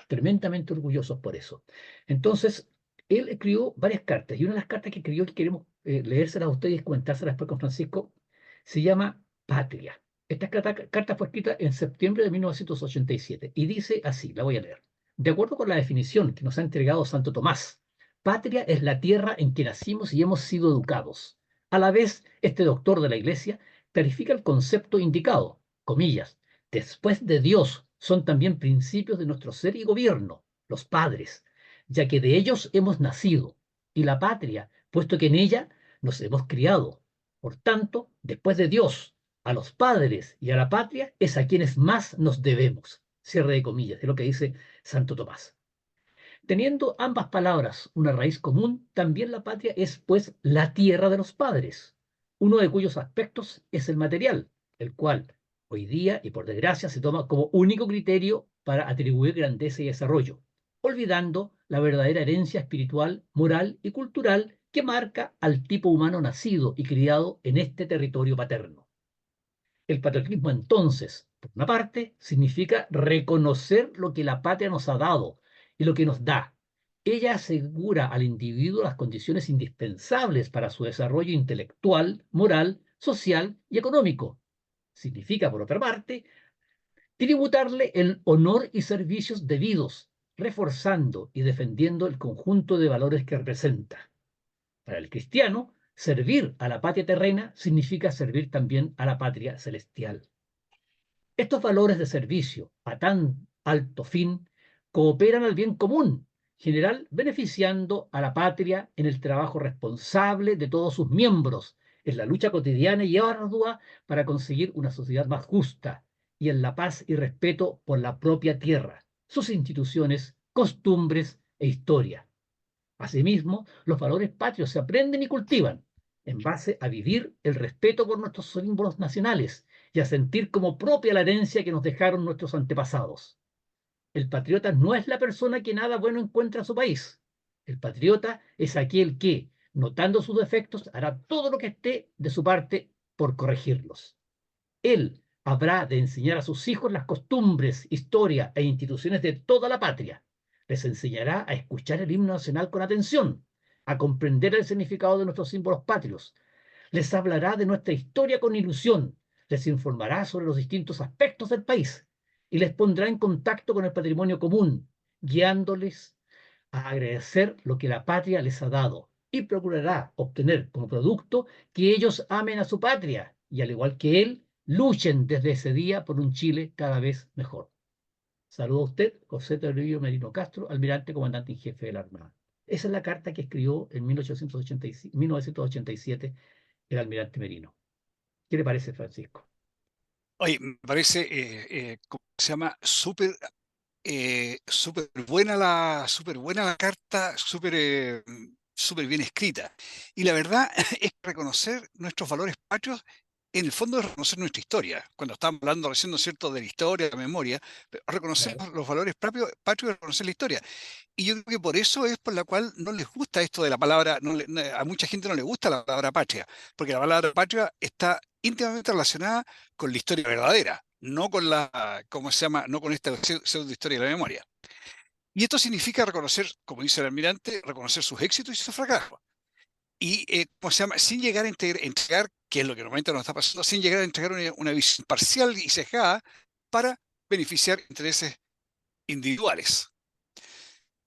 Tremendamente orgullosos por eso. Entonces, él escribió varias cartas, y una de las cartas que escribió, que queremos leérselas a ustedes y comentárselas después con Francisco, se llama Patria. Esta carta fue escrita en septiembre de 1987 y dice así, la voy a leer. De acuerdo con la definición que nos ha entregado Santo Tomás, patria es la tierra en que nacimos y hemos sido educados. A la vez, este doctor de la Iglesia clarifica el concepto indicado, comillas, después de Dios son también principios de nuestro ser y gobierno, los padres, ya que de ellos hemos nacido, y la patria, puesto que en ella nos hemos criado. Por tanto, después de Dios, a los padres y a la patria es a quienes más nos debemos. Cierre de comillas, es lo que dice Santo Tomás. Teniendo ambas palabras una raíz común, también la patria es, pues, la tierra de los padres, uno de cuyos aspectos es el material, el cual hoy día, y por desgracia, se toma como único criterio para atribuir grandeza y desarrollo, olvidando la verdadera herencia espiritual, moral y cultural que marca al tipo humano nacido y criado en este territorio paterno. El patriotismo, entonces, por una parte, significa reconocer lo que la patria nos ha dado y lo que nos da. Ella asegura al individuo las condiciones indispensables para su desarrollo intelectual, moral, social y económico. Significa, por otra parte, tributarle el honor y servicios debidos, reforzando y defendiendo el conjunto de valores que representa. Para el cristiano, servir a la patria terrena significa servir también a la patria celestial. Estos valores de servicio a tan alto fin cooperan al bien común, general beneficiando a la patria en el trabajo responsable de todos sus miembros, en la lucha cotidiana y ardua para conseguir una sociedad más justa y en la paz y respeto por la propia tierra, sus instituciones, costumbres e historia. Asimismo, los valores patrios se aprenden y cultivan en base a vivir el respeto por nuestros símbolos nacionales y a sentir como propia la herencia que nos dejaron nuestros antepasados. El patriota no es la persona que nada bueno encuentra en su país. El patriota es aquel que, notando sus defectos, hará todo lo que esté de su parte por corregirlos. Él habrá de enseñar a sus hijos las costumbres, historia e instituciones de toda la patria. Les enseñará a escuchar el himno nacional con atención, a comprender el significado de nuestros símbolos patrios. Les hablará de nuestra historia con ilusión, les informará sobre los distintos aspectos del país y les pondrá en contacto con el patrimonio común, guiándoles a agradecer lo que la patria les ha dado y procurará obtener como producto que ellos amen a su patria y, al igual que él, luchen desde ese día por un Chile cada vez mejor. Saludo a usted, José Toribio Merino Castro, almirante comandante en jefe de la Armada. Esa es la carta que escribió en 1987 el almirante Merino. ¿Qué le parece, Francisco? Oye, me parece, ¿cómo se llama? Súper buena la carta, súper bien escrita. Y la verdad es que reconocer nuestros valores patrios, en el fondo es reconocer nuestra historia. Cuando estamos hablando recién, ¿no es cierto?, de la historia, de la memoria, pero reconocer Claro. los valores patrios es reconocer la historia. Y yo creo que por eso es por la cual no les gusta esto de la palabra, a mucha gente no le gusta la palabra patria, porque la palabra patria está íntimamente relacionada con la historia verdadera, no con ¿cómo se llama? No con esta pseudo historia de la memoria. Y esto significa reconocer, como dice el almirante, reconocer sus éxitos y sus fracasos. Y, ¿cómo se llama? Sin llegar a entregar, que es lo que normalmente nos está pasando, sin llegar a entregar una visión parcial y sesgada para beneficiar intereses individuales.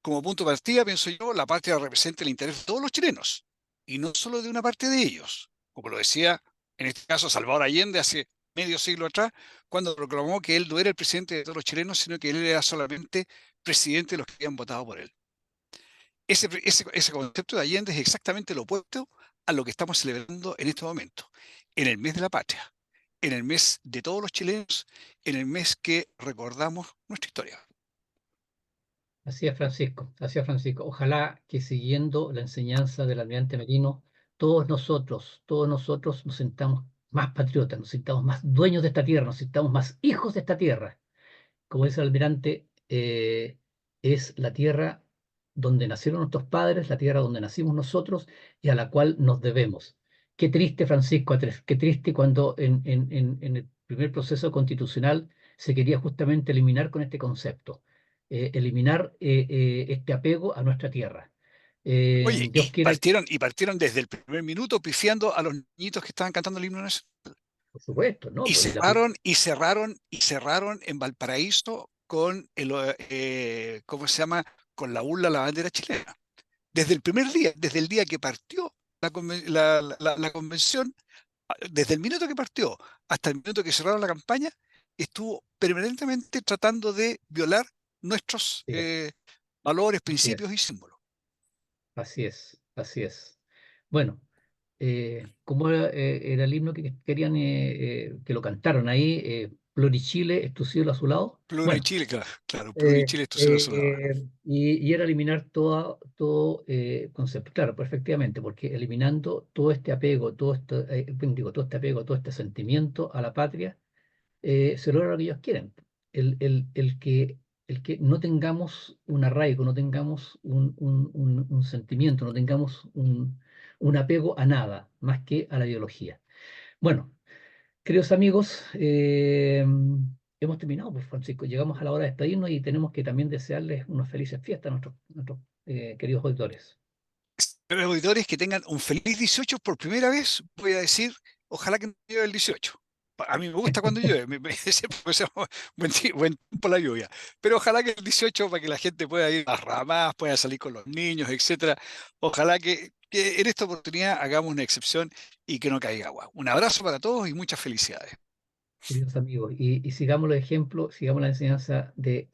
Como punto de partida, pienso yo, la patria representa el interés de todos los chilenos, y no solo de una parte de ellos, como lo decía en este caso Salvador Allende hace medio siglo atrás, cuando proclamó que él no era el presidente de todos los chilenos, sino que él era solamente presidente de los que habían votado por él. Ese concepto de Allende es exactamente lo opuesto a lo que estamos celebrando en este momento, en el mes de la patria, en el mes de todos los chilenos, en el mes que recordamos nuestra historia. Así es, Francisco, así es, Francisco. Ojalá que siguiendo la enseñanza del almirante Merino, todos nosotros nos sintamos más patriotas, nos sintamos más dueños de esta tierra, nos sintamos más hijos de esta tierra. Como dice el almirante, es la tierra donde nacieron nuestros padres, la tierra donde nacimos nosotros y a la cual nos debemos. Qué triste, Francisco, qué triste cuando en el primer proceso constitucional se quería justamente eliminar con este concepto, eliminar este apego a nuestra tierra. Oye, Dios quiera, y partieron desde el primer minuto pifiando a los niñitos que estaban cantando el himno nacional. por supuesto, ¿no? Y Pues, cerraron en Valparaíso con ¿cómo se llama? Con la burla a la bandera chilena. Desde el primer día, desde el día que partió la convención, desde el minuto que partió hasta el minuto que cerraron la campaña, estuvo permanentemente tratando de violar nuestros sí, valores, así principios es, y símbolos. así es, así es. Bueno. ¿Cómo era el himno que querían que lo cantaron ahí? Plurichile, es tu cielo azulado. Bueno, Plurichile, claro, claro, Plurichile esto se lo sonaba. y era eliminar todo concepto. Claro, perfectamente, porque eliminando todo este apego, todo este apego, todo este sentimiento a la patria, se logra lo que ellos quieren. El, el, el que, el que no tengamos un arraigo, no tengamos un sentimiento, no tengamos un apego a nada más que a la ideología. Bueno, queridos amigos, hemos terminado, pues, Francisco. Llegamos a la hora de despedirnos y tenemos que también desearles unas felices fiestas a nuestros queridos auditores. Los auditores que tengan un feliz 18 por primera vez, voy a decir, ojalá que no llueva el 18. A mí me gusta cuando llueve, puede ser buen tiempo la lluvia, pero ojalá que el 18 para que la gente pueda ir a las ramas, pueda salir con los niños, etcétera. Ojalá que en esta oportunidad hagamos una excepción y que no caiga agua. Un abrazo para todos y muchas felicidades. Queridos amigos, y sigamos los ejemplos, sigamos la enseñanza del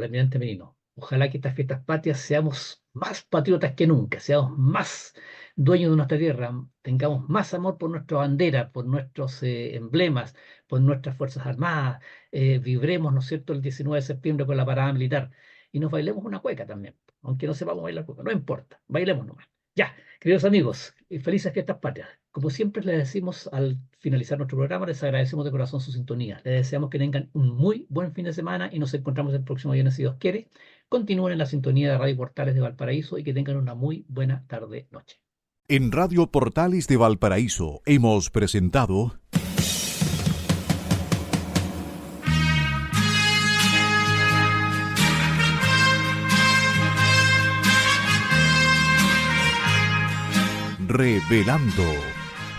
almirante Merino. Ojalá que estas fiestas patrias seamos más patriotas que nunca, seamos más dueños de nuestra tierra, tengamos más amor por nuestra bandera, por nuestros emblemas, por nuestras Fuerzas Armadas, vibremos, ¿no es cierto?, el 19 de septiembre con la parada militar y nos bailemos una cueca también, aunque no sepamos bailar cueca, no importa, bailemos nomás. Ya, queridos amigos, felices fiestas patrias. Como siempre les decimos al finalizar nuestro programa, les agradecemos de corazón su sintonía. Les deseamos que tengan un muy buen fin de semana y nos encontramos el próximo viernes si Dios quiere. Continúen en la sintonía de Radio Portales de Valparaíso y que tengan una muy buena tarde-noche. En Radio Portales de Valparaíso hemos presentado Revelando,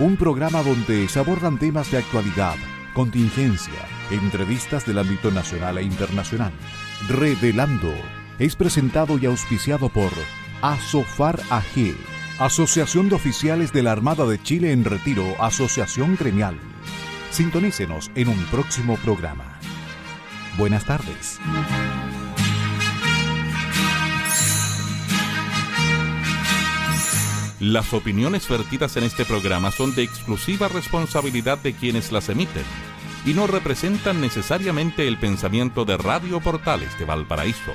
un programa donde se abordan temas de actualidad, contingencia, entrevistas del ámbito nacional e internacional. Revelando es presentado y auspiciado por Asofar AG, Asociación de Oficiales de la Armada de Chile en Retiro, Asociación Gremial. Sintonícenos en un próximo programa. Buenas tardes. Las opiniones vertidas en este programa son de exclusiva responsabilidad de quienes las emiten y no representan necesariamente el pensamiento de Radio Portales de Valparaíso.